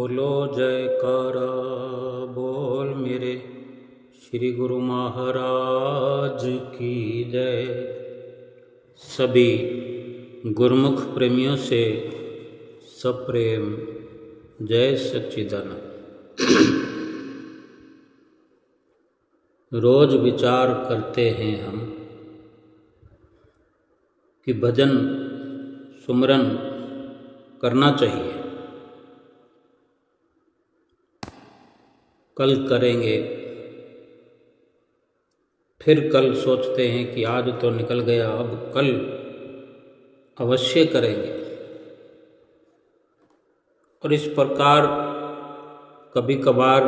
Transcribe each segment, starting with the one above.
बोलो जयकारा बोल मेरे श्री गुरु महाराज की जय। सभी गुरुमुख प्रेमियों से सप्रेम जय सच्चिदानंद। रोज विचार करते हैं हम कि भजन सुमरन करना चाहिए, कल करेंगे, फिर कल सोचते हैं कि आज तो निकल गया, अब कल अवश्य करेंगे। और इस प्रकार कभी कभार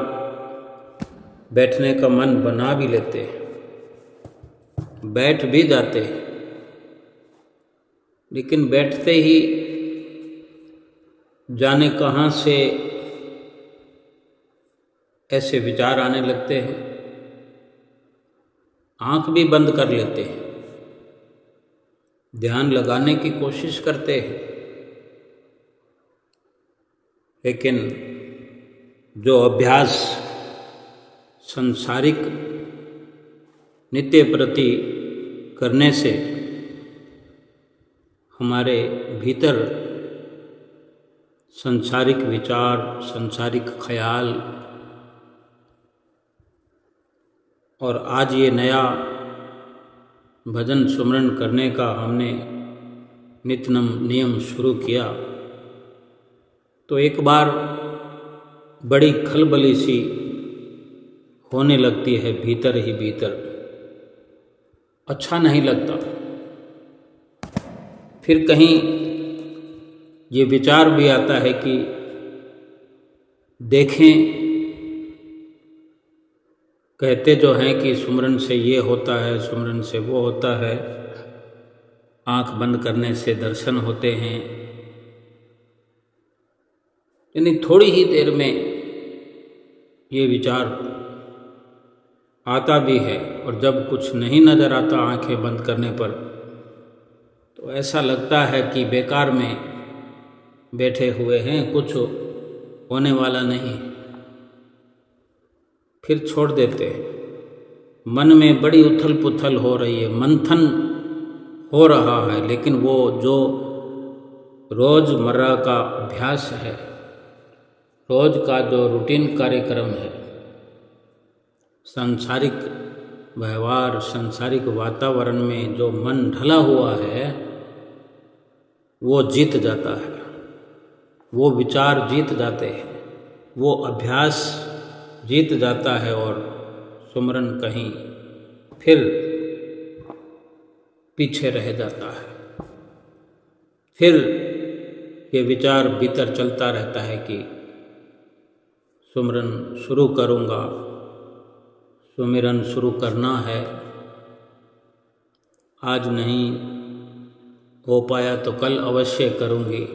बैठने का मन बना भी लेते हैं, बैठ भी जाते हैं, लेकिन बैठते ही जाने कहाँ से ऐसे विचार आने लगते हैं, आंख भी बंद कर लेते हैं, ध्यान लगाने की कोशिश करते हैं, लेकिन जो अभ्यास संसारिक नित्य प्रति करने से हमारे भीतर संसारिक विचार, संसारिक ख्याल और आज ये नया भजन सुमरन करने का हमने नित्य नियम शुरू किया, तो एक बार बड़ी खलबली सी होने लगती है भीतर ही भीतर, अच्छा नहीं लगता। फिर कहीं ये विचार भी आता है कि देखें, कहते जो हैं कि सुमरन से ये होता है, सुमरन से वो होता है, आंख बंद करने से दर्शन होते हैं, यानी थोड़ी ही देर में ये विचार आता भी है। और जब कुछ नहीं नज़र आता आंखें बंद करने पर, तो ऐसा लगता है कि बेकार में बैठे हुए हैं, कुछ होने वाला नहीं, फिर छोड़ देते हैं। मन में बड़ी उथल पुथल हो रही है, मंथन हो रहा है, लेकिन वो जो रोज़मर्रा का अभ्यास है, रोज का जो रूटीन कार्यक्रम है, सांसारिक व्यवहार, सांसारिक वातावरण में जो मन ढला हुआ है, वो जीत जाता है, वो विचार जीत जाते हैं, वो अभ्यास जीत जाता है, और सुमरन कहीं फिर पीछे रह जाता है। फिर ये विचार भीतर चलता रहता है कि सुमरन शुरू करूँगा, सुमिरन शुरू करना है, आज नहीं हो पाया तो कल अवश्य करूँगी।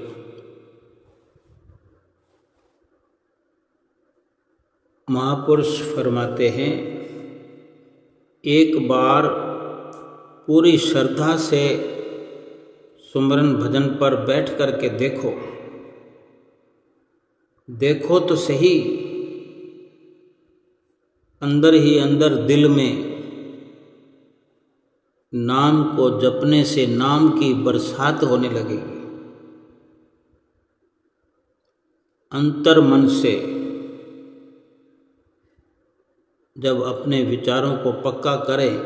महापुरुष फरमाते हैं, एक बार पूरी श्रद्धा से सुमरन भजन पर बैठ कर के देखो, देखो तो सही, अंदर ही अंदर दिल में नाम को जपने से नाम की बरसात होने लगेगी। अंतर मन से जब अपने विचारों को पक्का करें,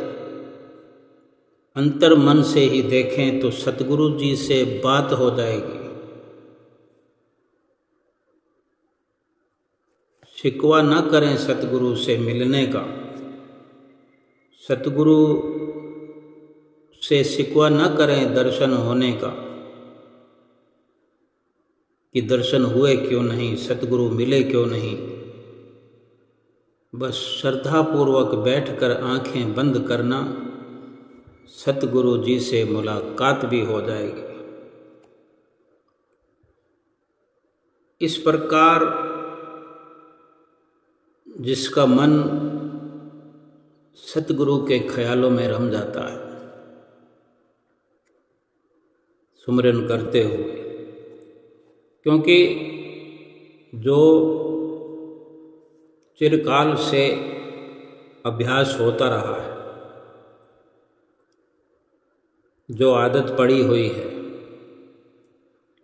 अंतर मन से ही देखें, तो सतगुरु जी से बात हो जाएगी। शिकवा न करें सतगुरु से मिलने का, सतगुरु से शिकवा न करें दर्शन होने का, कि दर्शन हुए क्यों नहीं, सतगुरु मिले क्यों नहीं। बस श्रद्धापूर्वक बैठकर आंखें बंद करना, सतगुरु जी से मुलाकात भी हो जाएगी। इस प्रकार जिसका मन सतगुरु के ख्यालों में रम जाता है सुमरन करते हुए, क्योंकि जो चिरकाल से अभ्यास होता रहा है, जो आदत पड़ी हुई है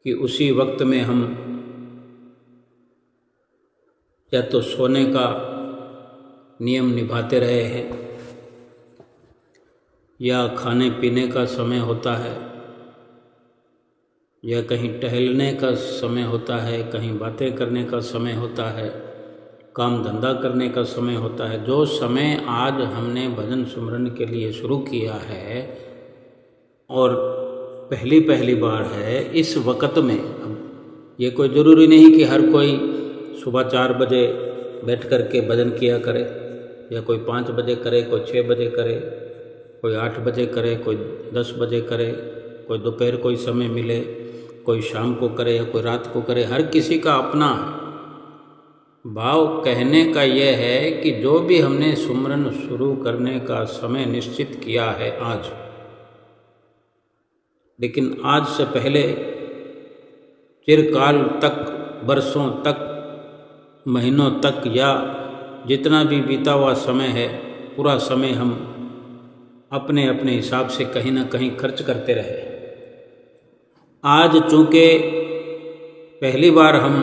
कि उसी वक्त में हम या तो सोने का नियम निभाते रहे हैं, या खाने पीने का समय होता है, या कहीं टहलने का समय होता है, कहीं बातें करने का समय होता है, काम धंधा करने का समय होता है। जो समय आज हमने भजन सुमरन के लिए शुरू किया है और पहली बार है, इस वक्त में, अब ये कोई ज़रूरी नहीं कि हर कोई सुबह 4 बजे बैठ कर के भजन किया करे, या कोई 5 बजे करे, कोई 6 बजे करे, कोई 8 बजे करे, कोई 10 बजे करे, कोई दोपहर कोई समय मिले, कोई शाम को करे या कोई रात को करे। हर किसी का अपना भाव। कहने का यह है कि जो भी हमने सुमरन शुरू करने का समय निश्चित किया है आज, लेकिन आज से पहले चिरकाल तक, वर्षों तक, महीनों तक, या जितना भी बीता हुआ समय है, पूरा समय हम अपने अपने हिसाब से कहीं ना कहीं खर्च करते रहे। आज चूँकि पहली बार हम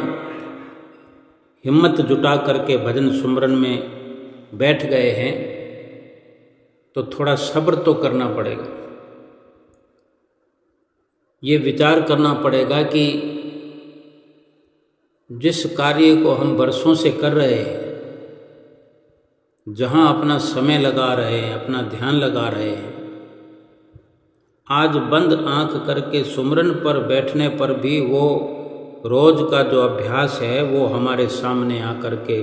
हिम्मत जुटा करके भजन सुमरन में बैठ गए हैं, तो थोड़ा सब्र तो करना पड़ेगा। ये विचार करना पड़ेगा कि जिस कार्य को हम वर्षों से कर रहे हैं, जहाँ अपना समय लगा रहे हैं, अपना ध्यान लगा रहे हैं, आज बंद आंख करके सुमरन पर बैठने पर भी वो रोज का जो अभ्यास है वो हमारे सामने आकर के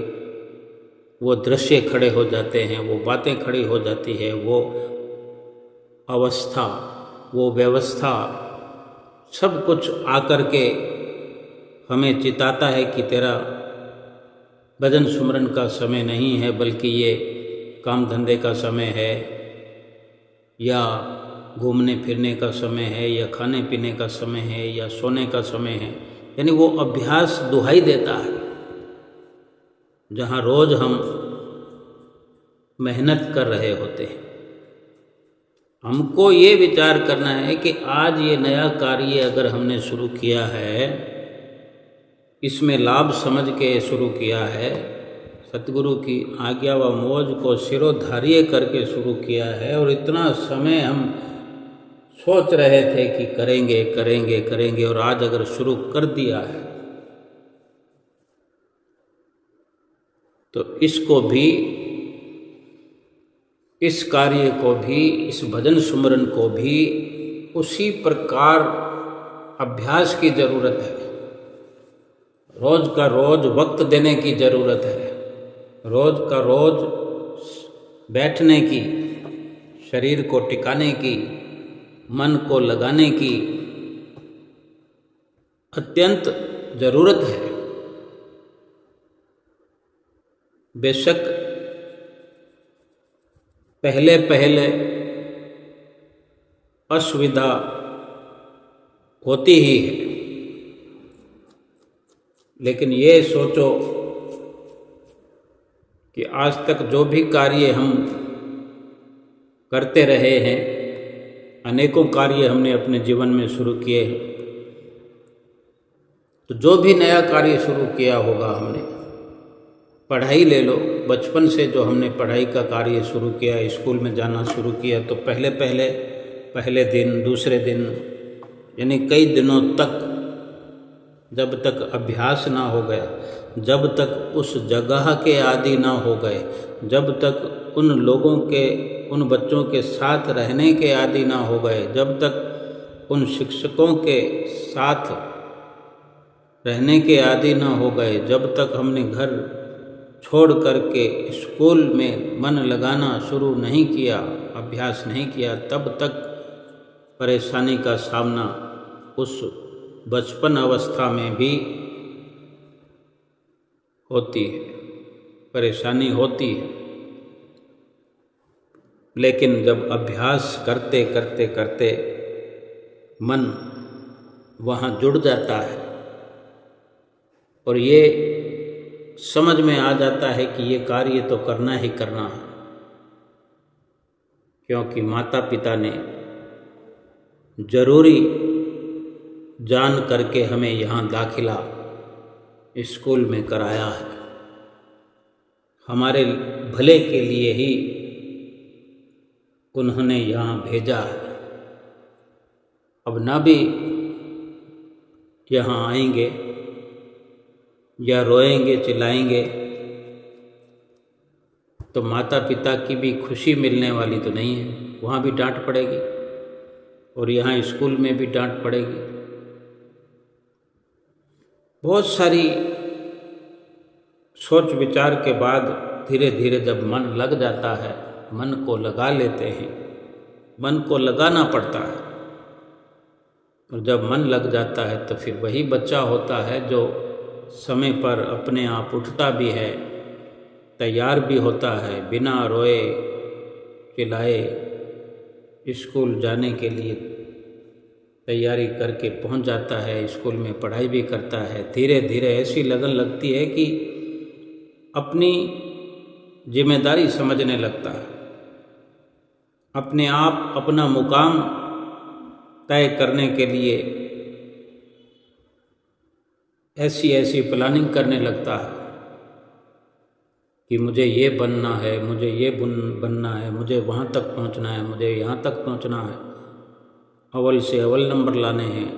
वो दृश्य खड़े हो जाते हैं, वो बातें खड़ी हो जाती है, वो अवस्था, वो व्यवस्था, सब कुछ आकर के हमें चिताता है कि तेरा भजन सुमरन का समय नहीं है, बल्कि ये काम धंधे का समय है, या घूमने फिरने का समय है, या खाने पीने का समय है, या सोने का समय है। यानी वो अभ्यास दुहाई देता है, जहाँ रोज हम मेहनत कर रहे होते हैं। हमको ये विचार करना है कि आज ये नया कार्य अगर हमने शुरू किया है, इसमें लाभ समझ के शुरू किया है, सतगुरु की आज्ञा व मौज को सिरोधार्य करके शुरू किया है, और इतना समय हम सोच रहे थे कि करेंगे करेंगे करेंगे, और आज अगर शुरू कर दिया है तो इसको भी, इस कार्य को भी, इस भजन सुमरन को भी उसी प्रकार अभ्यास की जरूरत है। रोज का रोज वक्त देने की जरूरत है, रोज का रोज बैठने की, शरीर को टिकाने की, मन को लगाने की अत्यंत जरूरत है। बेशक पहले पहले असुविधा होती ही है, लेकिन ये सोचो कि आज तक जो भी कार्य हम करते रहे हैं, अनेकों कार्य हमने अपने जीवन में शुरू किए हैं, तो जो भी नया कार्य शुरू किया होगा हमने, पढ़ाई ले लो, बचपन से जो हमने पढ़ाई का कार्य शुरू किया, स्कूल में जाना शुरू किया, तो पहले दिन, दूसरे दिन, यानी कई दिनों तक, जब तक अभ्यास ना हो गया, जब तक उस जगह के आदी ना हो गए, जब तक उन लोगों के, उन बच्चों के साथ रहने के आदी ना हो गए, जब तक उन शिक्षकों के साथ रहने के आदी ना हो गए, जब तक हमने घर छोड़ करके स्कूल में मन लगाना शुरू नहीं किया, अभ्यास नहीं किया, तब तक परेशानी का सामना उस बचपन अवस्था में भी होती है, परेशानी होती है। लेकिन जब अभ्यास करते करते करते मन वहाँ जुड़ जाता है, और ये समझ में आ जाता है कि ये कार्य तो करना ही करना है, क्योंकि माता पिता ने जरूरी जान करके हमें यहाँ दाखिला स्कूल में कराया है, हमारे भले के लिए ही उन्होंने यहाँ भेजा है। अब ना भी यहाँ आएंगे या रोएंगे चिल्लाएंगे तो माता पिता की भी खुशी मिलने वाली तो नहीं है, वहाँ भी डांट पड़ेगी और यहाँ स्कूल में भी डांट पड़ेगी। बहुत सारी सोच विचार के बाद धीरे धीरे जब मन लग जाता है, मन को लगा लेते हैं, मन को लगाना पड़ता है, और जब मन लग जाता है तो फिर वही बच्चा होता है जो समय पर अपने आप उठता भी है, तैयार भी होता है, बिना रोए चिल्लाए स्कूल जाने के लिए तैयारी करके पहुंच जाता है, स्कूल में पढ़ाई भी करता है। धीरे धीरे ऐसी लगन लगती है कि अपनी जिम्मेदारी समझने लगता है, अपने आप अपना मुकाम तय करने के लिए ऐसी ऐसी प्लानिंग करने लगता है कि मुझे ये बनना है, मुझे ये बनना है, मुझे वहाँ तक पहुँचना है, मुझे यहाँ तक पहुँचना है, अव्वल से अव्वल नंबर लाने हैं।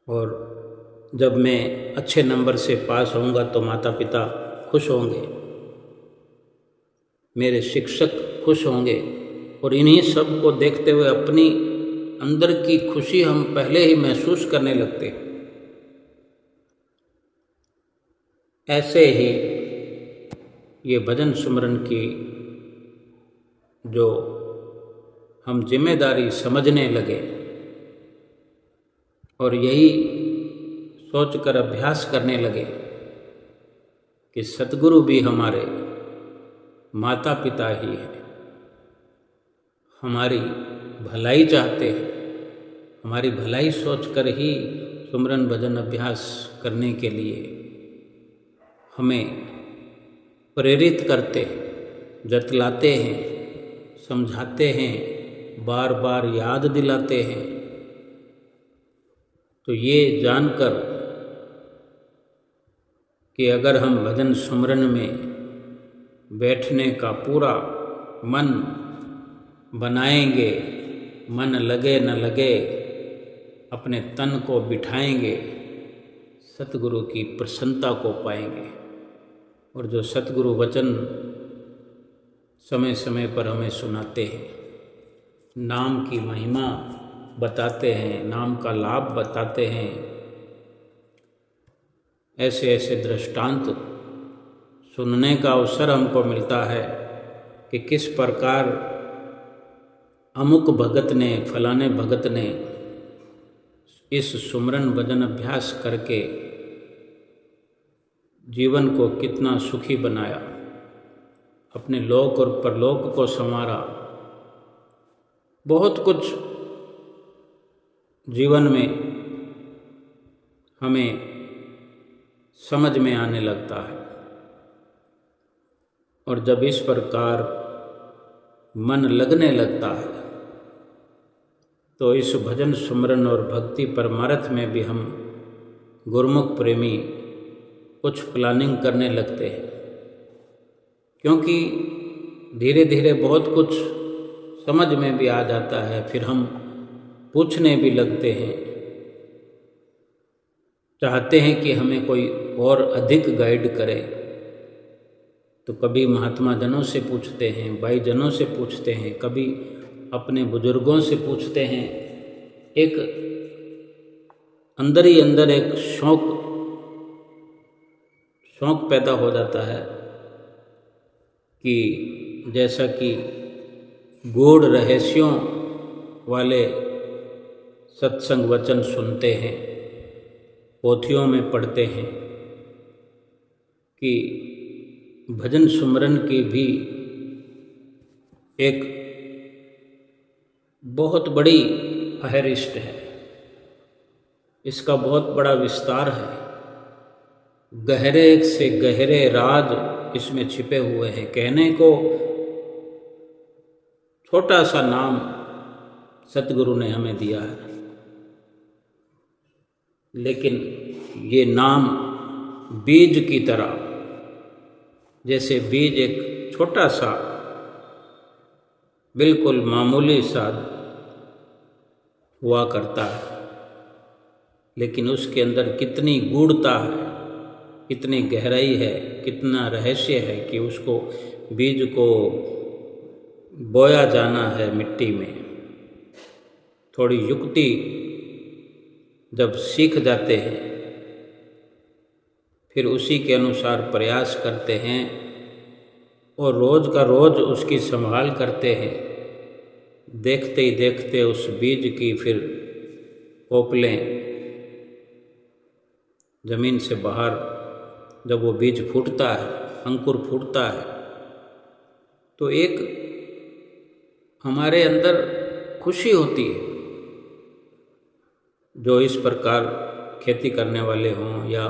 और जब मैं अच्छे नंबर से पास होऊंगा तो माता पिता खुश होंगे, मेरे शिक्षक खुश होंगे, और इन्हीं सब को देखते हुए अपनी अंदर की खुशी हम पहले ही महसूस करने लगते हैं। ऐसे ही ये भजन सुमरन की जो हम जिम्मेदारी समझने लगे और यही सोचकर अभ्यास करने लगे कि सतगुरु भी हमारे माता पिता ही हैं, हमारी भलाई चाहते हैं, हमारी भलाई सोचकर ही सुमरन भजन अभ्यास करने के लिए हमें प्रेरित करते हैं, जतलाते हैं, समझाते हैं, बार बार याद दिलाते हैं। तो ये जानकर कि अगर हम भजन सुमरन में बैठने का पूरा मन बनाएंगे, मन लगे न लगे अपने तन को बिठाएंगे, सतगुरु की प्रसन्नता को पाएंगे। और जो सतगुरु वचन समय समय पर हमें सुनाते हैं, नाम की महिमा बताते हैं, नाम का लाभ बताते हैं, ऐसे ऐसे दृष्टांत सुनने का अवसर हमको मिलता है कि किस प्रकार अमुक भगत ने, फलाने भगत ने इस सुमरन भजन अभ्यास करके जीवन को कितना सुखी बनाया, अपने लोक और परलोक को संवारा। बहुत कुछ जीवन में हमें समझ में आने लगता है। और जब इस प्रकार मन लगने लगता है तो इस भजन सुमरन और भक्ति परमार्थ में भी हम गुरुमुख प्रेमी कुछ प्लानिंग करने लगते हैं, क्योंकि धीरे धीरे बहुत कुछ समझ में भी आ जाता है। फिर हम पूछने भी लगते हैं, चाहते हैं कि हमें कोई और अधिक गाइड करे। तो कभी महात्मा जनों से पूछते हैं, भाई जनों से पूछते हैं, कभी अपने बुजुर्गों से पूछते हैं। एक अंदर ही अंदर एक शौक पैदा हो जाता है कि जैसा कि गूढ़ रहस्यों वाले सत्संग वचन सुनते हैं, पोथियों में पढ़ते हैं, कि भजन सुमरन की भी एक बहुत बड़ी फहरिस्त है। इसका बहुत बड़ा विस्तार है। गहरे से गहरे राज इसमें छिपे हुए हैं। कहने को छोटा सा नाम सतगुरु ने हमें दिया है, लेकिन ये नाम बीज की तरह, जैसे बीज एक छोटा सा बिल्कुल मामूली सा हुआ करता है, लेकिन उसके अंदर कितनी गूढ़ता है, कितनी गहराई है, कितना रहस्य है कि उसको बीज को बोया जाना है मिट्टी में। थोड़ी युक्ति जब सीख जाते हैं, फिर उसी के अनुसार प्रयास करते हैं और रोज़ का रोज़ उसकी संभाल करते हैं, देखते ही देखते उस बीज की फिर कोपलें ज़मीन से बाहर, जब वो बीज फूटता है, अंकुर फूटता है, तो एक हमारे अंदर खुशी होती है। जो इस प्रकार खेती करने वाले हों या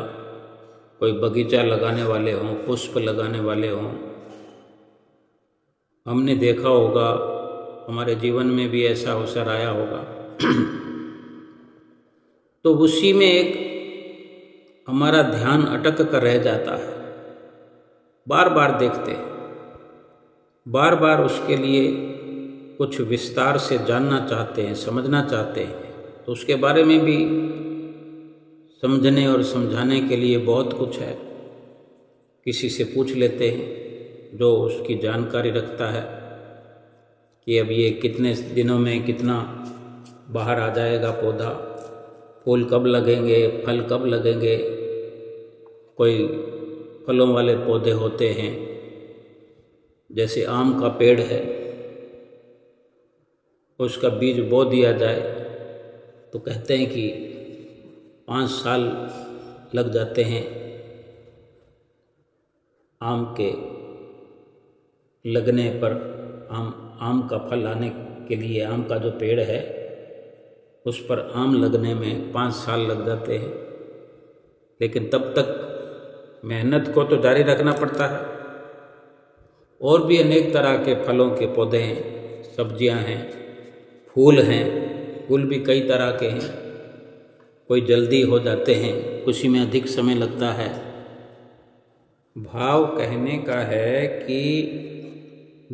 कोई बगीचा लगाने वाले हों, पुष्प लगाने वाले हों, हमने देखा होगा, हमारे जीवन में भी ऐसा अवसर आया होगा तो उसी में एक हमारा ध्यान अटक कर रह जाता है। बार बार देखते, बार बार उसके लिए कुछ विस्तार से जानना चाहते हैं, समझना चाहते हैं। तो उसके बारे में भी समझने और समझाने के लिए बहुत कुछ है। किसी से पूछ लेते हैं जो उसकी जानकारी रखता है कि अब ये कितने दिनों में कितना बाहर आ जाएगा पौधा, फूल कब लगेंगे, फल कब लगेंगे। कोई फलों वाले पौधे होते हैं, जैसे आम का पेड़ है, उसका बीज बो दिया जाए तो कहते हैं कि 5 साल लग जाते हैं आम के लगने पर। आम का फल आने के लिए, आम का जो पेड़ है उस पर आम लगने में 5 साल लग जाते हैं। लेकिन तब तक मेहनत को तो जारी रखना पड़ता है। और भी अनेक तरह के फलों के पौधे हैं, सब्जियां हैं, फूल हैं। फूल भी कई तरह के हैं, कोई जल्दी हो जाते हैं, कुछ में अधिक समय लगता है। भाव कहने का है कि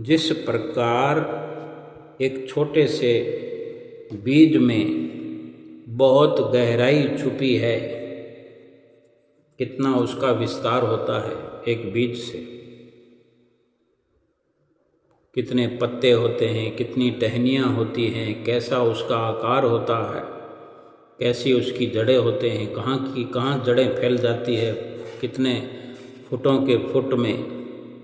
जिस प्रकार एक छोटे से बीज में बहुत गहराई छुपी है, कितना उसका विस्तार होता है एक बीज से, कितने पत्ते होते हैं, कितनी टहनियाँ होती हैं, कैसा उसका आकार होता है, कैसी उसकी जड़ें होते हैं, कहाँ जड़ें फैल जाती है, कितने फुटों के फुट में,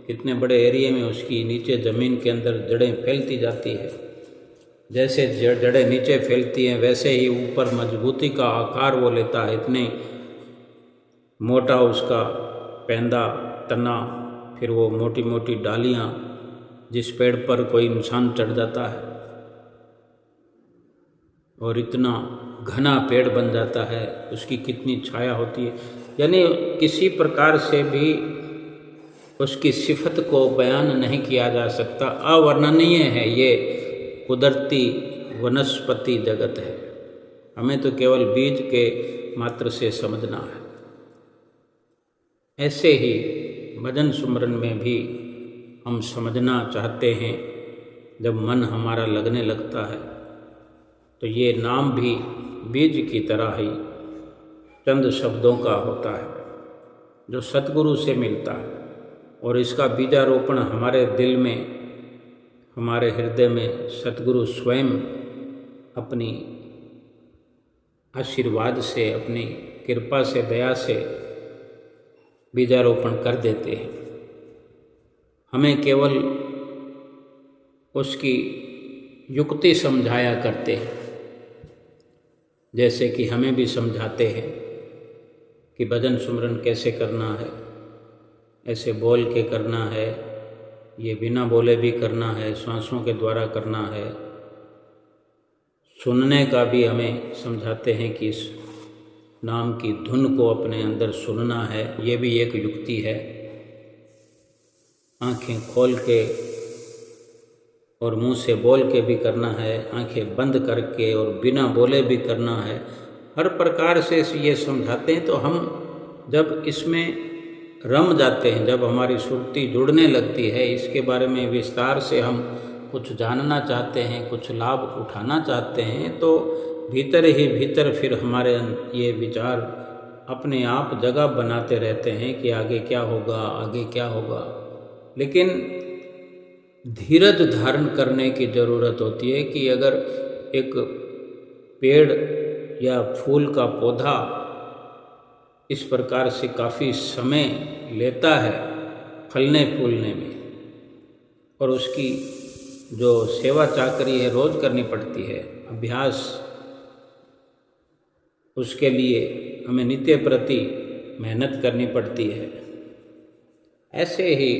कितने बड़े एरिया में उसकी नीचे ज़मीन के अंदर जड़ें फैलती जाती है। जैसे जड़ें नीचे फैलती हैं वैसे ही ऊपर मजबूती का आकार वो लेता है। इतने मोटा उसका पैंदा, तना, फिर वो मोटी मोटी डालियाँ, जिस पेड़ पर कोई इंसान चढ़ जाता है और इतना घना पेड़ बन जाता है, उसकी कितनी छाया होती है। यानी किसी प्रकार से भी उसकी सिफत को बयान नहीं किया जा सकता, अवर्णनीय है। ये कुदरती वनस्पति जगत है, हमें तो केवल बीज के मात्र से समझना है। ऐसे ही भजन सुमरन में भी हम समझना चाहते हैं। जब मन हमारा लगने लगता है तो ये नाम भी बीज की तरह ही चंद शब्दों का होता है जो सतगुरु से मिलता है, और इसका बीजारोपण हमारे दिल में, हमारे हृदय में सतगुरु स्वयं अपनी आशीर्वाद से, अपनी कृपा से, दया से बीजारोपण कर देते हैं। हमें केवल उसकी युक्ति समझाया करते हैं, जैसे कि हमें भी समझाते हैं कि भजन सुमरन कैसे करना है, ऐसे बोल के करना है, ये बिना बोले भी करना है, सांसों के द्वारा करना है। सुनने का भी हमें समझाते हैं कि नाम की धुन को अपने अंदर सुनना है, ये भी एक युक्ति है। आंखें खोल के और मुंह से बोल के भी करना है, आंखें बंद करके और बिना बोले भी करना है। हर प्रकार से ये समझाते हैं। तो हम जब इसमें रम जाते हैं, जब हमारी सुरती जुड़ने लगती है, इसके बारे में विस्तार से हम कुछ जानना चाहते हैं, कुछ लाभ उठाना चाहते हैं, तो भीतर ही भीतर फिर हमारे ये विचार अपने आप जगह बनाते रहते हैं कि आगे क्या होगा, आगे क्या होगा। लेकिन धीरज धारण करने की ज़रूरत होती है कि अगर एक पेड़ या फूल का पौधा इस प्रकार से काफ़ी समय लेता है फलने फूलने में, और उसकी जो सेवा चाकरी है रोज़ करनी पड़ती है, अभ्यास उसके लिए हमें नित्य प्रति मेहनत करनी पड़ती है। ऐसे ही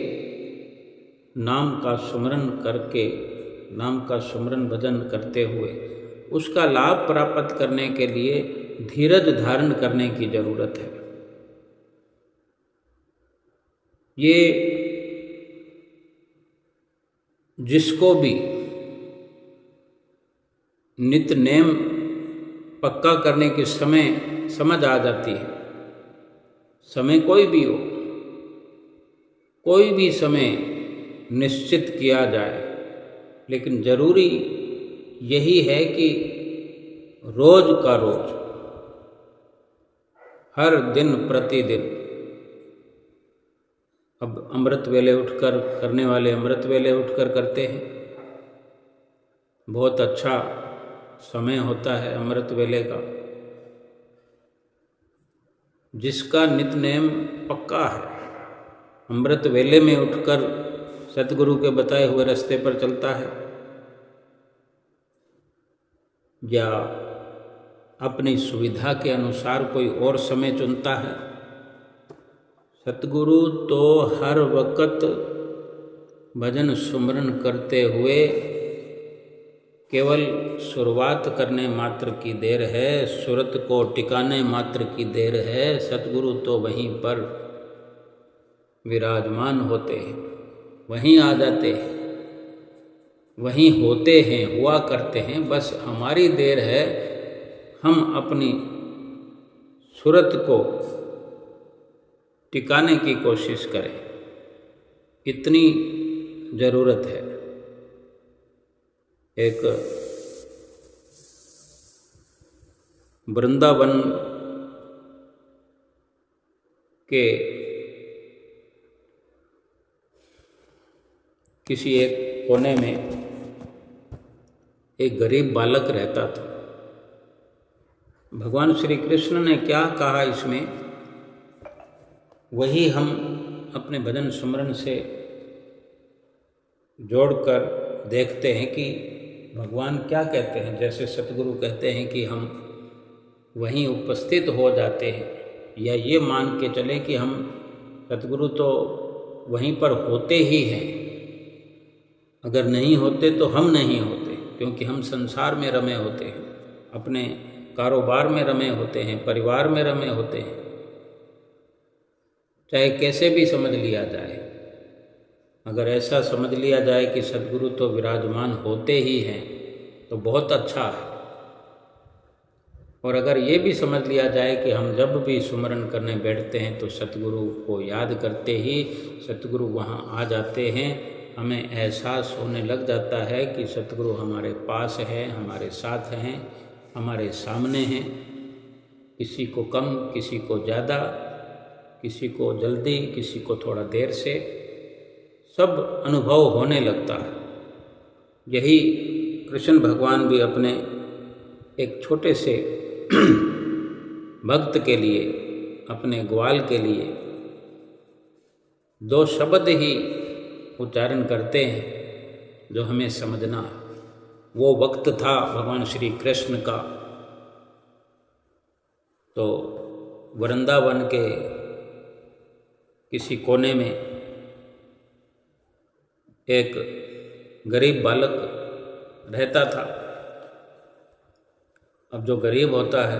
नाम का सुमरन करके, नाम का सुमरन भजन करते हुए उसका लाभ प्राप्त करने के लिए धीरज धारण करने की ज़रूरत है। ये जिसको भी नित्य नेम पक्का करने के समय समझ आ जाती है, समय कोई भी हो, कोई भी समय निश्चित किया जाए, लेकिन ज़रूरी यही है कि रोज का रोज, हर दिन प्रतिदिन। अब अमृत वेले उठकर करने वाले अमृत वेले उठकर करते हैं, बहुत अच्छा समय होता है अमृत वेले का। जिसका नित्य नेम पक्का है, अमृत वेले में उठकर सतगुरु के बताए हुए रास्ते पर चलता है, या अपनी सुविधा के अनुसार कोई और समय चुनता है, सतगुरु तो हर वक्त भजन सुमरन करते हुए केवल शुरुआत करने मात्र की देर है, सुरत को टिकाने मात्र की देर है। सतगुरु तो वहीं पर विराजमान होते हैं, वहीं आ जाते हैं, वहीं होते हैं, हुआ करते हैं। बस हमारी देर है, हम अपनी सुरत को टिकाने की कोशिश करें, इतनी ज़रूरत है। एक वृंदावन के किसी एक कोने में एक गरीब बालक रहता था। भगवान श्री कृष्ण ने क्या कहा इसमें, वही हम अपने भजन सुमरन से जोड़कर देखते हैं कि भगवान क्या कहते हैं। जैसे सतगुरु कहते हैं कि हम वहीं उपस्थित हो जाते हैं, या ये मान के चले कि हम सतगुरु तो वहीं पर होते ही हैं, अगर नहीं होते तो हम नहीं होते, क्योंकि हम संसार में रमे होते हैं, अपने कारोबार में रमे होते हैं, परिवार में रमे होते हैं। चाहे कैसे भी समझ लिया जाए, अगर ऐसा समझ लिया जाए कि सतगुरु तो विराजमान होते ही हैं तो बहुत अच्छा है। और अगर ये भी समझ लिया जाए कि हम जब भी सुमरन करने बैठते हैं तो सतगुरु को याद करते ही सतगुरु वहाँ आ जाते हैं, हमें एहसास होने लग जाता है कि सतगुरु हमारे पास है, हमारे साथ हैं, हमारे सामने हैं। किसी को कम, किसी को ज़्यादा, किसी को जल्दी, किसी को थोड़ा देर से, सब अनुभव होने लगता है। यही कृष्ण भगवान भी अपने एक छोटे से भक्त के लिए, अपने ग्वाल के लिए 2 शब्द ही उच्चारण करते हैं जो हमें समझना है। वो वक्त था भगवान श्री कृष्ण का। तो वृंदावन के किसी कोने में एक गरीब बालक रहता था। अब जो गरीब होता है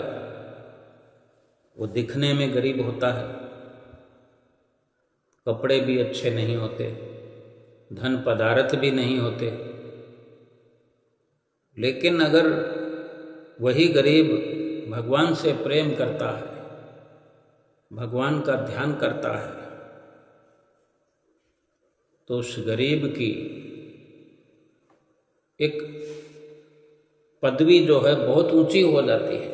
वो दिखने में गरीब होता है, कपड़े भी अच्छे नहीं होते, धन पदार्थ भी नहीं होते, लेकिन अगर वही गरीब भगवान से प्रेम करता है, भगवान का ध्यान करता है, तो उस गरीब की एक पदवी जो है बहुत ऊंची हो जाती है,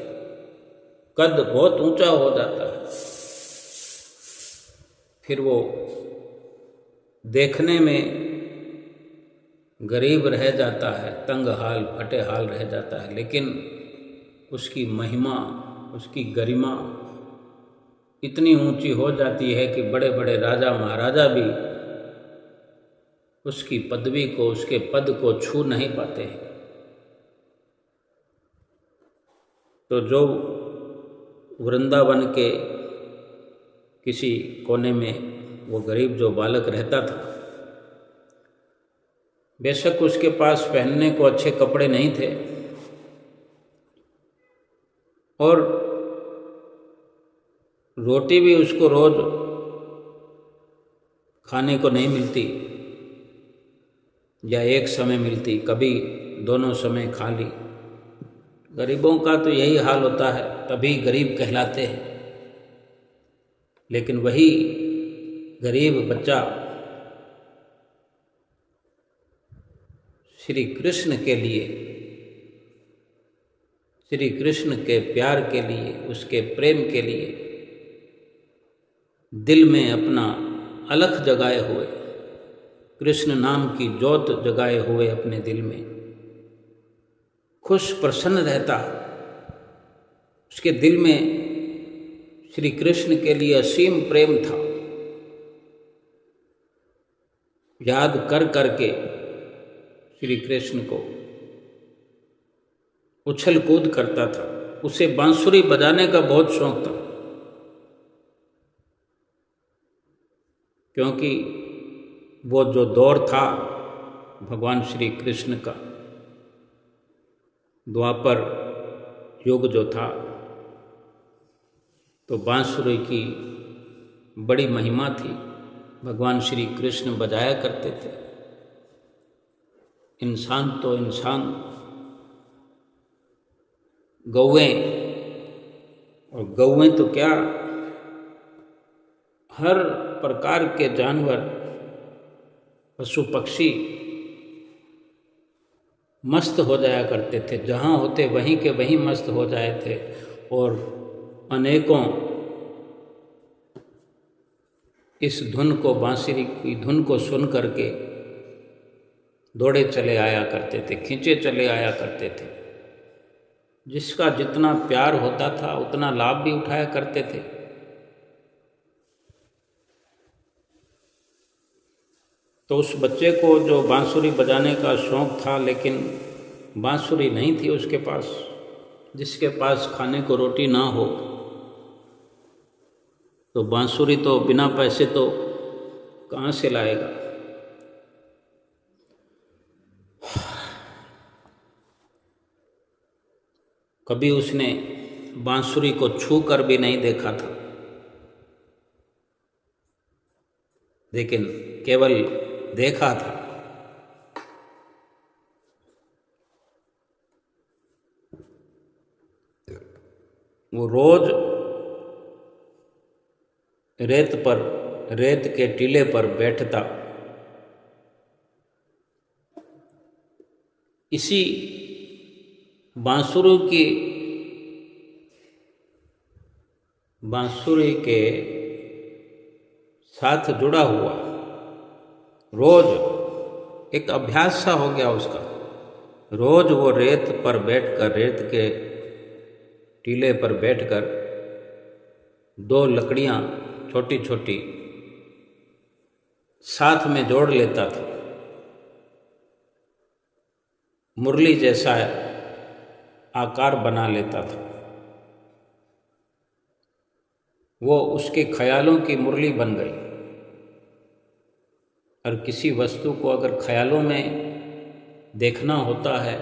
कद बहुत ऊंचा हो जाता है। फिर वो देखने में गरीब रह जाता है, तंग हाल फटे हाल रह जाता है, लेकिन उसकी महिमा, उसकी गरिमा इतनी ऊंची हो जाती है कि बड़े बड़े राजा महाराजा भी उसकी पदवी को, उसके पद को छू नहीं पाते हैं। तो जो वृंदावन के किसी कोने में वो गरीब जो बालक रहता था, बेशक उसके पास पहनने को अच्छे कपड़े नहीं थे और रोटी भी उसको रोज खाने को नहीं मिलती, या एक समय मिलती, कभी दोनों समय खा ली। गरीबों का तो यही हाल होता है, तभी गरीब कहलाते हैं। लेकिन वही गरीब बच्चा श्री कृष्ण के लिए, श्री कृष्ण के प्यार के लिए, उसके प्रेम के लिए दिल में अपना अलख जगाए हुए, कृष्ण नाम की ज्योत जगाए हुए अपने दिल में खुश प्रसन्न रहता है। उसके दिल में श्री कृष्ण के लिए असीम प्रेम था। याद कर करके श्री कृष्ण को उछल कूद करता था। उसे बांसुरी बजाने का बहुत शौक था, क्योंकि वो जो दौर था भगवान श्री कृष्ण का, द्वापर युग जो था, तो बांसुरी की बड़ी महिमा थी। भगवान श्री कृष्ण बजाया करते थे। इंसान तो इंसान, गौएं, और गौएं तो क्या, हर प्रकार के जानवर, पशु पक्षी मस्त हो जाया करते थे। जहाँ होते वहीं के वहीं मस्त हो जाए थे और अनेकों इस धुन को, बांसुरी की धुन को सुन करके दौड़े चले आया करते थे, खींचे चले आया करते थे। जिसका जितना प्यार होता था उतना लाभ भी उठाया करते थे। तो उस बच्चे को जो बांसुरी बजाने का शौक़ था, लेकिन बांसुरी नहीं थी उसके पास, जिसके पास खाने को रोटी ना हो तो बांसुरी तो बिना पैसे तो कहाँ से लाएगा। कभी उसने बांसुरी को छू कर भी नहीं देखा था, लेकिन केवल देखा था। वो रोज रेत के टीले पर बैठता, इसी बांसुरी के साथ जुड़ा हुआ रोज एक अभ्यास सा हो गया उसका। रोज वो रेत पर बैठकर, रेत के टीले पर बैठकर दो लकड़ियां छोटी छोटी साथ में जोड़ लेता था, मुरली जैसा आकार बना लेता था। वो उसके ख्यालों की मुरली बन गई। और किसी वस्तु को अगर ख्यालों में देखना होता है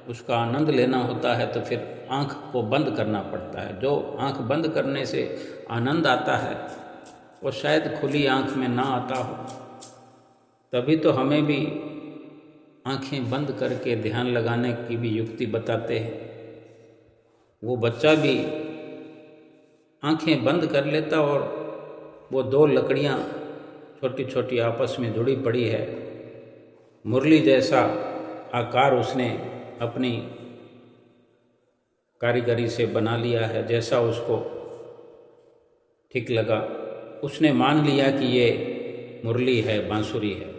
उसका आनंद लेना होता है तो फिर आँख को बंद करना पड़ता है। जो आँख बंद करने से आनंद आता है वो शायद खुली आँख में ना आता हो। तभी तो हमें भी आँखें बंद करके ध्यान लगाने की भी युक्ति बताते हैं। वो बच्चा भी आँखें बंद कर लेता और वो दो लकड़ियाँ छोटी छोटी आपस में जुड़ी पड़ी है, मुरली जैसा आकार उसने अपनी कारीगरी से बना लिया है। जैसा उसको ठीक लगा उसने मान लिया कि ये मुरली है, बांसुरी है,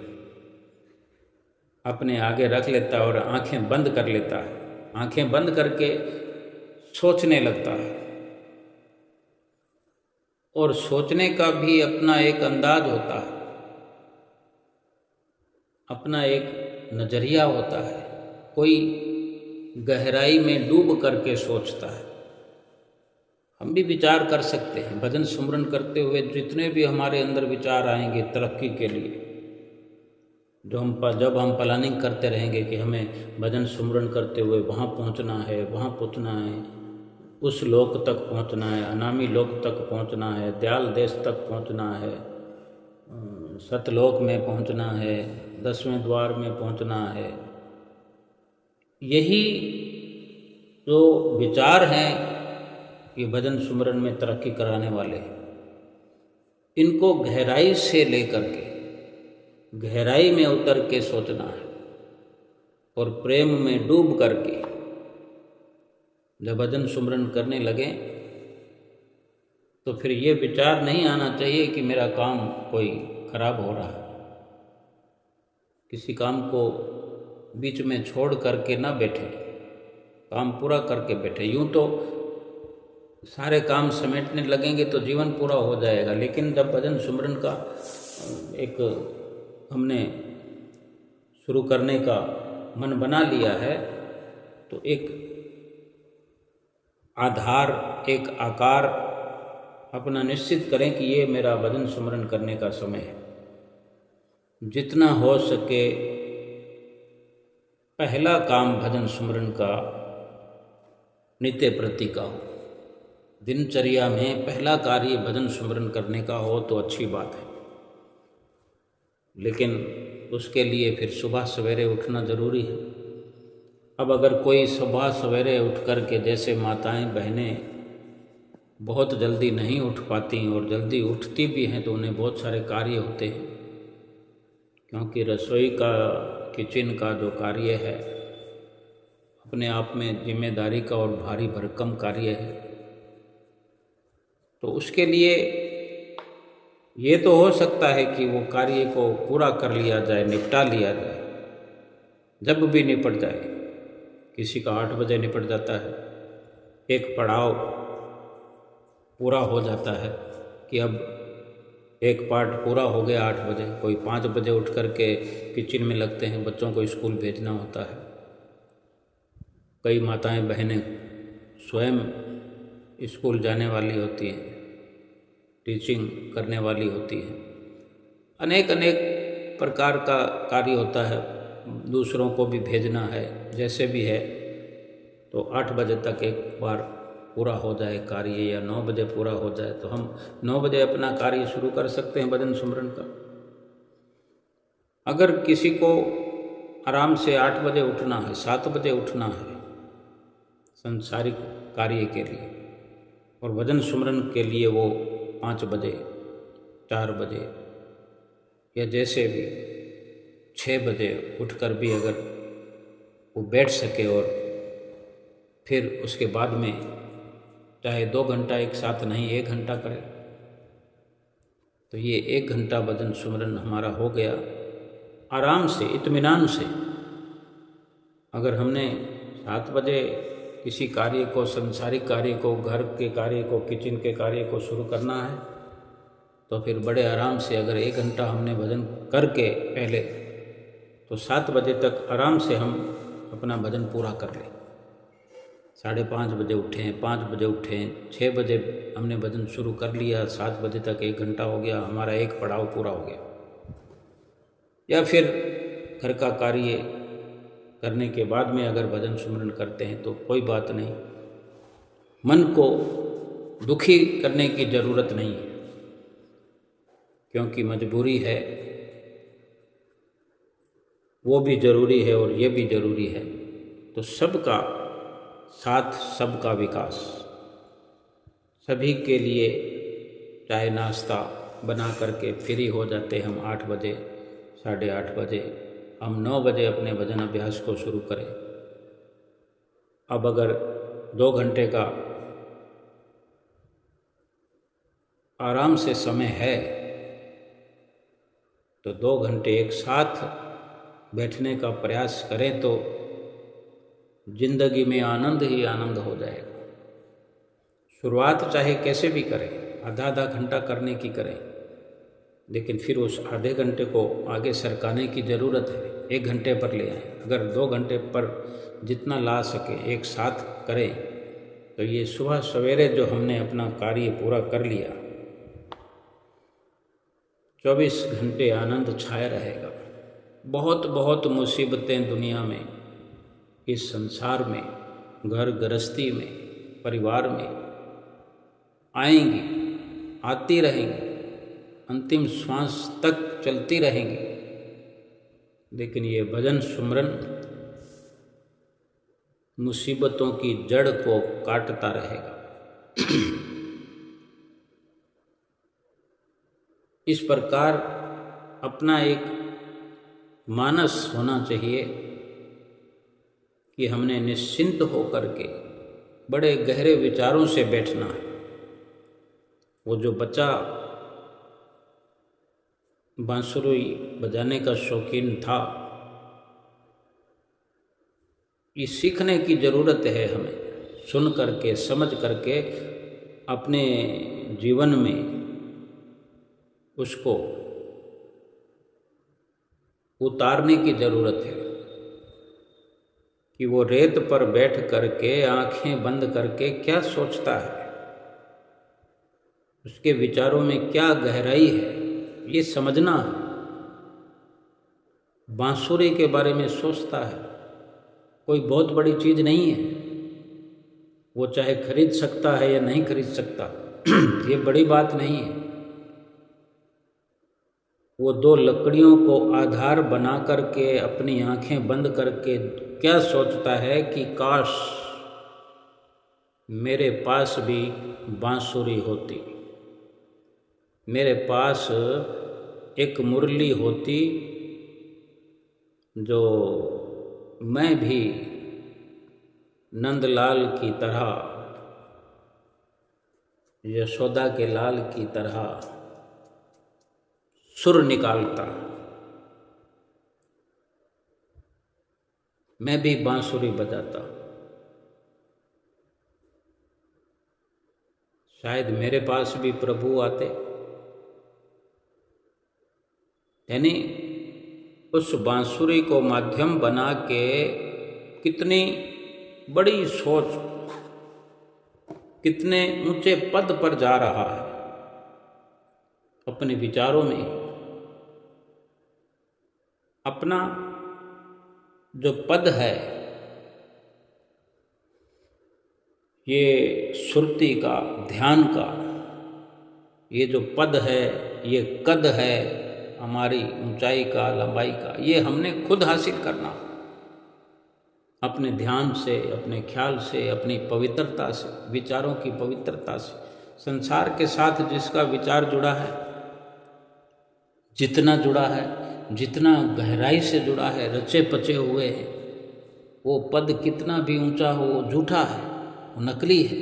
अपने आगे रख लेता और आंखें बंद कर लेता है। आंखें बंद करके सोचने लगता है और सोचने का भी अपना एक अंदाज होता है, अपना एक नज़रिया होता है। कोई गहराई में डूब करके सोचता है। हम भी विचार कर सकते हैं भजन सुमरन करते हुए। जितने भी हमारे अंदर विचार आएंगे तरक्की के लिए, जब हम प्लानिंग करते रहेंगे कि हमें भजन सुमरन करते हुए वहाँ पहुँचना है, वहाँ पहुँचना है, उस लोक तक पहुँचना है, अनामी लोक तक पहुँचना है, दयाल देश तक पहुँचना है, सतलोक में पहुँचना है, 10वें द्वार में पहुँचना है, यही जो विचार हैं ये भजन सुमरन में तरक्की कराने वाले हैं। इनको गहराई से लेकर के गहराई में उतर के सोचना है और प्रेम में डूब करके जब भजन सुमरन करने लगे तो फिर ये विचार नहीं आना चाहिए कि मेरा काम कोई खराब हो रहा है। किसी काम को बीच में छोड़ करके ना बैठे, काम पूरा करके बैठे। यूं तो सारे काम समेटने लगेंगे तो जीवन पूरा हो जाएगा, लेकिन जब भजन सुमरन का एक हमने शुरू करने का मन बना लिया है तो एक आधार, एक आकार अपना निश्चित करें कि ये मेरा भजन सुमरन करने का समय है। जितना हो सके पहला काम भजन सुमरन का नित्य प्रति का हो। दिनचर्या में पहला कार्य भजन सुमरन करने का हो तो अच्छी बात है, लेकिन उसके लिए फिर सुबह सवेरे उठना ज़रूरी है। अब अगर कोई सुबह सवेरे उठ कर के, जैसे माताएं बहनें बहुत जल्दी नहीं उठ पाती और जल्दी उठती भी हैं तो उन्हें बहुत सारे कार्य होते हैं, क्योंकि रसोई का, किचन का जो कार्य है अपने आप में जिम्मेदारी का और भारी भरकम कार्य है। तो उसके लिए ये तो हो सकता है कि वो कार्य को पूरा कर लिया जाए, निपटा लिया जाए, जब भी निपट जाए। किसी का 8 बजे निपट जाता है, एक पड़ाव पूरा हो जाता है कि अब एक पार्ट पूरा हो गया 8 बजे। कोई 5 बजे उठ कर के किचन में लगते हैं, बच्चों को स्कूल भेजना होता है। कई माताएं बहनें स्वयं स्कूल जाने वाली होती हैं, टीचिंग करने वाली होती हैं, अनेक प्रकार का कार्य होता है, दूसरों को भी भेजना है, जैसे भी है। तो 8 बजे तक एक बार पूरा हो जाए कार्य, या 9 बजे पूरा हो जाए तो हम 9 बजे अपना कार्य शुरू कर सकते हैं भजन सुमरन का। अगर किसी को आराम से 8 बजे उठना है, 7 बजे उठना है संसारिक कार्य के लिए, और भजन सुमरन के लिए वो 5 बजे, 4 बजे या जैसे भी 6 बजे उठकर भी अगर वो बैठ सके और फिर उसके बाद में चाहे 2 घंटा एक साथ नहीं 1 घंटा करे, तो ये 1 घंटा भजन सुमरन हमारा हो गया आराम से, इत्मीनान से। अगर हमने 7 बजे किसी कार्य को, संसारिक कार्य को, घर के कार्य को, किचन के कार्य को शुरू करना है तो फिर बड़े आराम से अगर 1 घंटा हमने भजन करके पहले, तो 7 बजे तक आराम से हम अपना भजन पूरा कर लें। 5:30 बजे उठें, 5 बजे उठें, 6 बजे हमने भजन शुरू कर लिया, 7 बजे तक 1 घंटा हो गया, हमारा एक पड़ाव पूरा हो गया। या फिर घर का कार्य करने के बाद में अगर भजन सुमरन करते हैं तो कोई बात नहीं, मन को दुखी करने की ज़रूरत नहीं है, क्योंकि मजबूरी है, वो भी ज़रूरी है और ये भी ज़रूरी है। तो सबका साथ, सबका विकास, सभी के लिए चाय नाश्ता बना करके फ्री हो जाते हम 8 बजे, 8:30 बजे, हम 9 बजे अपने भजन अभ्यास को शुरू करें। अब अगर 2 घंटे का आराम से समय है तो 2 घंटे एक साथ बैठने का प्रयास करें तो जिंदगी में आनंद ही आनंद हो जाएगा। शुरुआत चाहे कैसे भी करें, आधा घंटा करने की करें, लेकिन फिर उस आधे घंटे को आगे सरकाने की ज़रूरत है, 1 घंटे पर ले आएं। अगर 2 घंटे पर जितना ला सके एक साथ करें तो ये सुबह सवेरे जो हमने अपना कार्य पूरा कर लिया, 24 घंटे आनंद छाया रहेगा। बहुत बहुत मुसीबतें दुनिया में, इस संसार में, घर गृहस्थी में, परिवार में आएंगी, आती रहेंगी, अंतिम श्वास तक चलती रहेंगी, लेकिन ये भजन सुमरन मुसीबतों की जड़ को काटता रहेगा। इस प्रकार अपना एक मानस होना चाहिए कि हमने निश्चिंत होकर के बड़े गहरे विचारों से बैठना है। वो जो बच्चा बांसुरी बजाने का शौकीन था, ये सीखने की ज़रूरत है हमें, सुन करके समझ करके अपने जीवन में उसको उतारने की ज़रूरत है कि वो रेत पर बैठ करके आंखें बंद करके क्या सोचता है, उसके विचारों में क्या गहराई है, ये समझना है। बांसुरी के बारे में सोचता है, कोई बहुत बड़ी चीज़ नहीं है, वो चाहे खरीद सकता है या नहीं खरीद सकता, ये बड़ी बात नहीं है। वो 2 लकड़ियों को आधार बना करके अपनी आंखें बंद करके क्या सोचता है कि काश मेरे पास भी बांसुरी होती, मेरे पास एक मुरली होती, जो मैं भी नंदलाल की तरह, यशोदा के लाल की तरह सुर निकालता, मैं भी बांसुरी बजाता, शायद मेरे पास भी प्रभु आते। यानी उस बांसुरी को माध्यम बना के कितनी बड़ी सोच, कितने ऊंचे पद पर जा रहा है अपने विचारों में। अपना जो पद है, ये सुरती का, ध्यान का, ये जो पद है, ये कद है हमारी ऊंचाई का, लंबाई का, ये हमने खुद हासिल करना अपने ध्यान से, अपने ख्याल से, अपनी पवित्रता से, विचारों की पवित्रता से। संसार के साथ जिसका विचार जुड़ा है, जितना जुड़ा है, जितना गहराई से जुड़ा है, रचे पचे हुए हैं, वो पद कितना भी ऊंचा हो वो झूठा है, वो नकली है,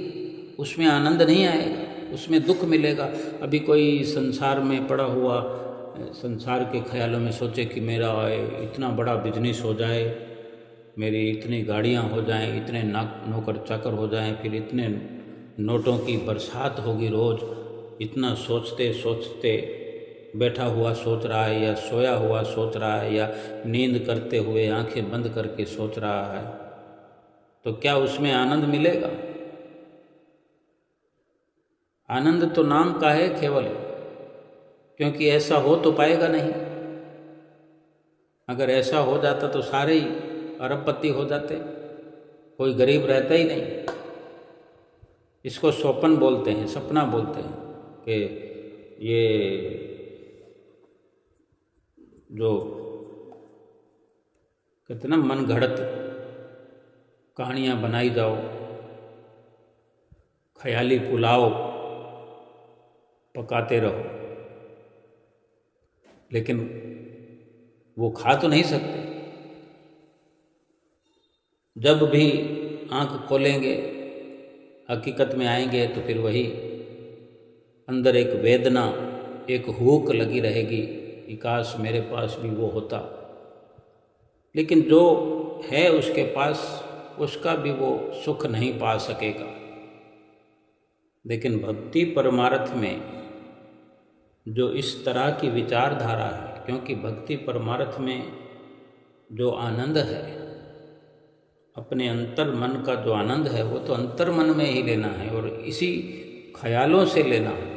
उसमें आनंद नहीं आएगा, उसमें दुख मिलेगा। अभी कोई संसार में पड़ा हुआ संसार के ख्यालों में सोचे कि मेरा इतना बड़ा बिजनेस हो जाए, मेरी इतनी गाड़ियां हो जाएं, इतने नौकर चाकर हो जाएं, फिर इतने नोटों की बरसात होगी रोज़, इतना सोचते सोचते बैठा हुआ सोच रहा है, या सोया हुआ सोच रहा है, या नींद करते हुए आंखें बंद करके सोच रहा है, तो क्या उसमें आनंद मिलेगा? आनंद तो नाम का है केवल, क्योंकि ऐसा हो तो पाएगा नहीं। अगर ऐसा हो जाता तो सारे ही अरबपति हो जाते, कोई गरीब रहता ही नहीं। इसको स्वप्न बोलते हैं, सपना बोलते हैं कि ये जो कहते ना मन घड़त कहानियाँ बनाई जाओ, ख्याली पुलाव पकाते रहो, लेकिन वो खा तो नहीं सकते। जब भी आंख खोलेंगे, हकीकत में आएंगे तो फिर वही अंदर एक वेदना, एक हुक लगी रहेगी कि काश मेरे पास भी वो होता। लेकिन जो है उसके पास, उसका भी वो सुख नहीं पा सकेगा। लेकिन भक्ति परमार्थ में जो इस तरह की विचारधारा है, क्योंकि भक्ति परमार्थ में जो आनंद है, अपने अंतर मन का जो आनंद है, वो तो अंतर मन में ही लेना है और इसी ख्यालों से लेना है,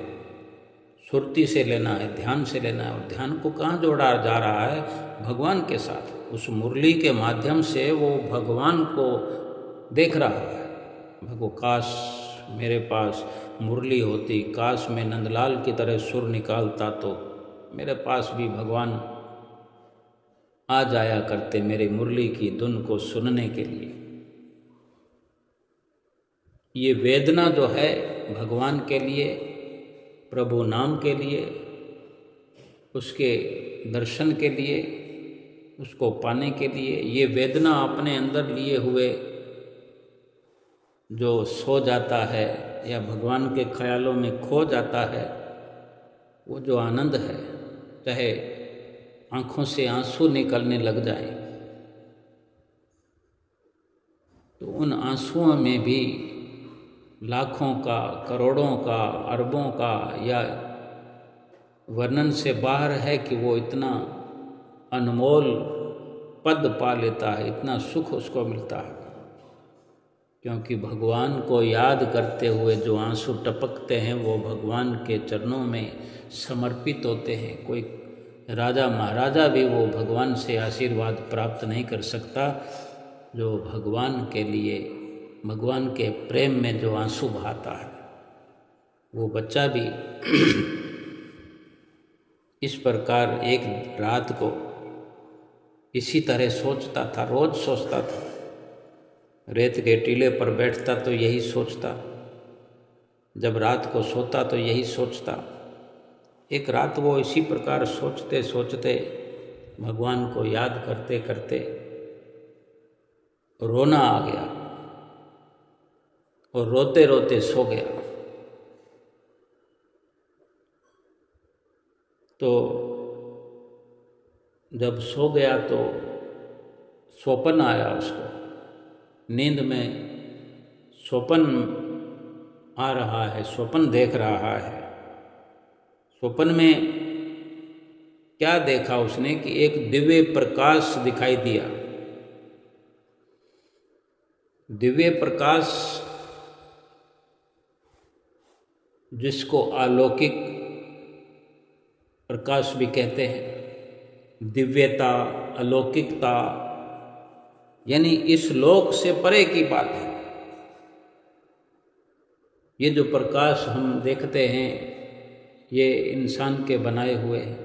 सुरती से लेना है, ध्यान से लेना है। और ध्यान को कहाँ जोड़ा जा रहा है? भगवान के साथ। उस मुरली के माध्यम से वो भगवान को देख रहा है। भगो काश मेरे पास मुरली होती, काश मैं नंदलाल की तरह सुर निकालता तो मेरे पास भी भगवान आ जाया करते मेरे मुरली की धुन को सुनने के लिए। ये वेदना जो है भगवान के लिए, प्रभु नाम के लिए, उसके दर्शन के लिए, उसको पाने के लिए, ये वेदना अपने अंदर लिए हुए जो सो जाता है या भगवान के ख्यालों में खो जाता है, वो जो आनंद है, चाहे आँखों से आंसू निकलने लग जाए तो उन आंसुओं में भी लाखों का, करोड़ों का, अरबों का या वर्णन से बाहर है कि वो इतना अनमोल पद पा लेता है, इतना सुख उसको मिलता है। क्योंकि भगवान को याद करते हुए जो आंसू टपकते हैं वो भगवान के चरणों में समर्पित होते हैं। कोई राजा महाराजा भी वो भगवान से आशीर्वाद प्राप्त नहीं कर सकता जो भगवान के लिए, भगवान के प्रेम में जो आंसू बहाता है। वो बच्चा भी इस प्रकार एक रात को इसी तरह सोचता था, रोज सोचता था। रेत के टीले पर बैठता तो यही सोचता, जब रात को सोता तो यही सोचता। एक रात वो इसी प्रकार सोचते सोचते, भगवान को याद करते करते रोना आ गया और रोते रोते सो गया। तो जब सो गया तो स्वप्न आया उसको, नींद में स्वप्न आ रहा है, स्वप्न देख रहा है। स्वप्न में क्या देखा उसने कि एक दिव्य प्रकाश दिखाई दिया। दिव्य प्रकाश जिसको अलौकिक प्रकाश भी कहते हैं, दिव्यता, अलौकिकता, यानी इस लोक से परे की बात है। ये जो प्रकाश हम देखते हैं ये इंसान के बनाए हुए हैं।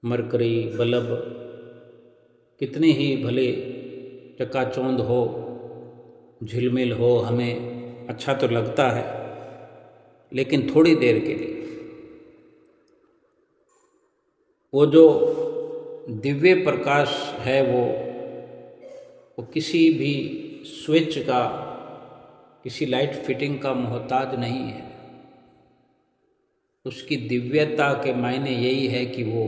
मरकरी, बल्ब कितनी ही भले चकाचौंध हो, झिलमिल हो, हमें अच्छा तो लगता है, लेकिन थोड़ी देर के लिए। वो जो दिव्य प्रकाश है वो किसी भी स्विच का, किसी लाइट फिटिंग का मोहताज नहीं है। उसकी दिव्यता के मायने यही है कि वो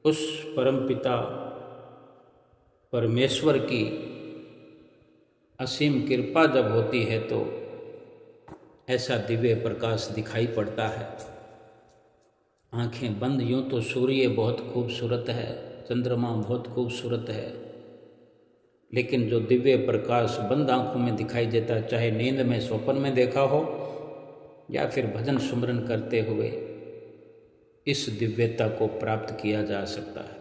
उस परमपिता परमेश्वर की असीम कृपा जब होती है तो ऐसा दिव्य प्रकाश दिखाई पड़ता है। आंखें बंद, यूँ तो सूर्य बहुत खूबसूरत है, चंद्रमा बहुत खूबसूरत है, लेकिन जो दिव्य प्रकाश बंद आंखों में दिखाई देता है, चाहे नींद में, स्वप्न में देखा हो या फिर भजन सुमरन करते हुए, इस दिव्यता को प्राप्त किया जा सकता है।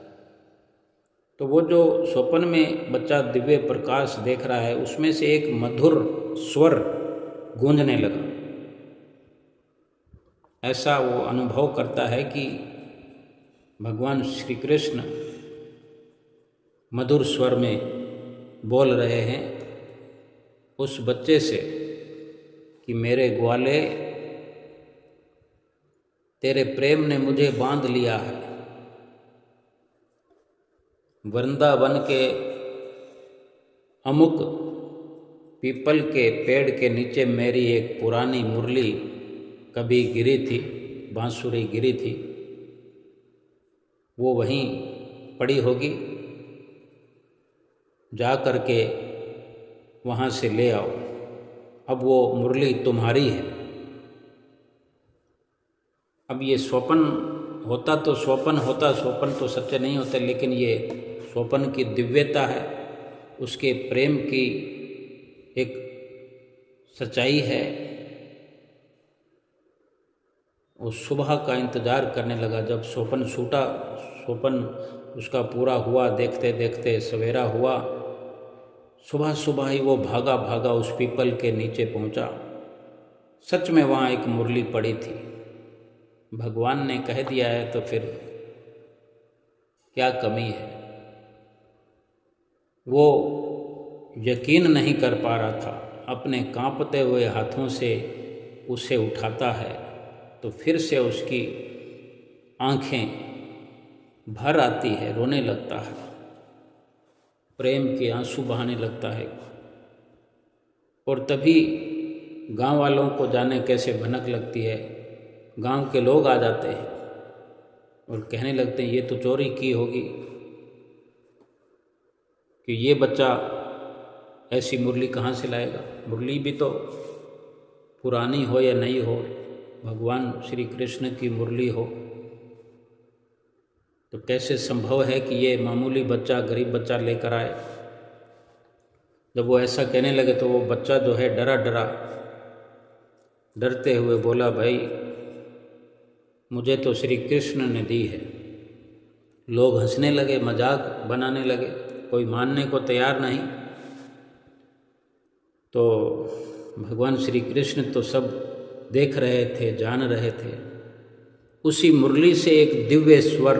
तो वो जो स्वप्न में बच्चा दिव्य प्रकाश देख रहा है, उसमें से एक मधुर स्वर गूंजने लगा। ऐसा वो अनुभव करता है कि भगवान श्री कृष्ण मधुर स्वर में बोल रहे हैं उस बच्चे से कि मेरे ग्वाले, तेरे प्रेम ने मुझे बांध लिया है। वृंदावन के अमुक पीपल के पेड़ के नीचे मेरी एक पुरानी मुरली कभी गिरी थी, बांसुरी गिरी थी, वो वहीं पड़ी होगी, जा कर के वहाँ से ले आओ। अब वो मुरली तुम्हारी है। अब ये स्वप्न होता तो स्वप्न होता, स्वप्न तो सच्चे नहीं होते, लेकिन ये स्वप्न की दिव्यता है, उसके प्रेम की एक सच्चाई है। वो सुबह का इंतज़ार करने लगा। जब स्वप्न छूटा, स्वप्न उसका पूरा हुआ, देखते देखते सवेरा हुआ। सुबह सुबह ही वो भागा भागा उस पीपल के नीचे पहुंचा। सच में वहाँ एक मुरली पड़ी थी। भगवान ने कह दिया है तो फिर क्या कमी है। वो यकीन नहीं कर पा रहा था। अपने कांपते हुए हाथों से उसे उठाता है तो फिर से उसकी आंखें भर आती है, रोने लगता है, प्रेम के आंसू बहाने लगता है। और तभी गांव वालों को जाने कैसे भनक लगती है। गांव के लोग आ जाते हैं और कहने लगते हैं ये तो चोरी की होगी कि ये बच्चा ऐसी मुरली कहाँ से लाएगा। मुरली भी तो पुरानी हो या नई हो, भगवान श्री कृष्ण की मुरली हो, तो कैसे संभव है कि ये मामूली बच्चा, गरीब बच्चा लेकर आए। जब वो ऐसा कहने लगे तो वो बच्चा जो है डरते हुए बोला, भाई मुझे तो श्री कृष्ण ने दी है। लोग हंसने लगे, मजाक बनाने लगे, कोई मानने को तैयार नहीं। तो भगवान श्री कृष्ण तो सब देख रहे थे, जान रहे थे। उसी मुरली से एक दिव्य स्वर,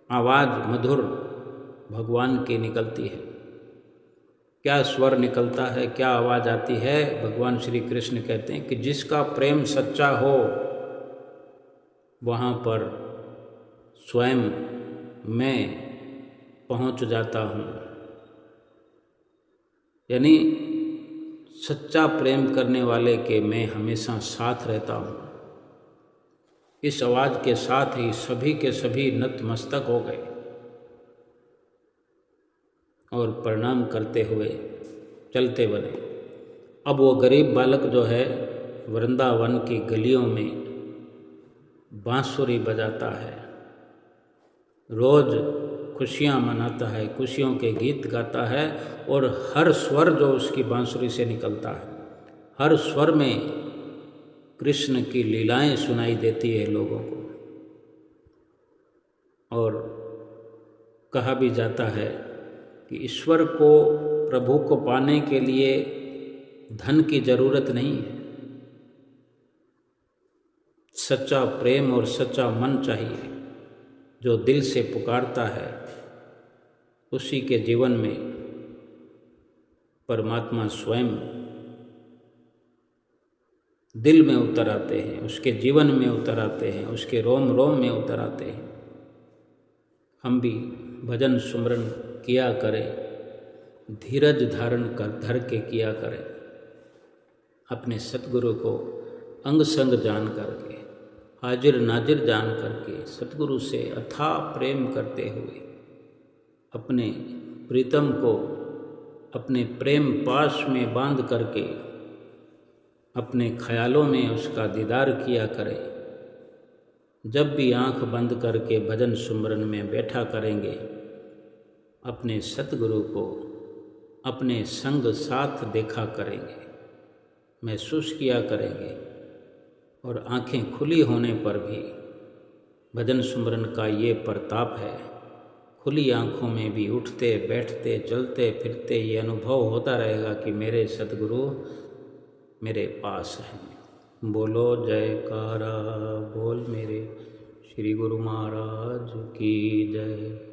आवाज़ मधुर भगवान की निकलती है। क्या स्वर निकलता है, क्या आवाज़ आती है। भगवान श्री कृष्ण कहते हैं कि जिसका प्रेम सच्चा हो वहाँ पर स्वयं मैं पहुँच जाता हूँ। यानी सच्चा प्रेम करने वाले के मैं हमेशा साथ रहता हूँ। इस आवाज़ के साथ ही सभी के सभी नतमस्तक हो गए और प्रणाम करते हुए चलते बने। अब वो गरीब बालक जो है वृंदावन की गलियों में बांसुरी बजाता है, रोज़ खुशियाँ मनाता है, खुशियों के गीत गाता है। और हर स्वर जो उसकी बांसुरी से निकलता है, हर स्वर में कृष्ण की लीलाएं सुनाई देती है लोगों को। और कहा भी जाता है कि ईश्वर को, प्रभु को पाने के लिए धन की जरूरत नहीं है, सच्चा प्रेम और सच्चा मन चाहिए। जो दिल से पुकारता है उसी के जीवन में परमात्मा स्वयं दिल में उतर आते हैं, उसके जीवन में उतर आते हैं, उसके रोम रोम में उतर आते हैं। हम भी भजन सुमरन किया करें, धीरज धारण कर धर के किया करें, अपने सतगुरु को अंग संग जान करके, हाजिर नाजिर जान करके, सतगुरु से अथाह प्रेम करते हुए अपने प्रीतम को अपने प्रेम पाश में बांध करके अपने ख्यालों में उसका दीदार किया करें। जब भी आंख बंद करके भजन सुमरन में बैठा करेंगे, अपने सतगुरु को अपने संग साथ देखा करेंगे, महसूस किया करेंगे। और आंखें खुली होने पर भी भजन सुमरन का ये प्रताप है, खुली आँखों में भी उठते बैठते चलते फिरते ये अनुभव होता रहेगा कि मेरे सद्गुरु मेरे पास हैं। बोलो जयकारा बोल मेरे श्री गुरु महाराज की जय।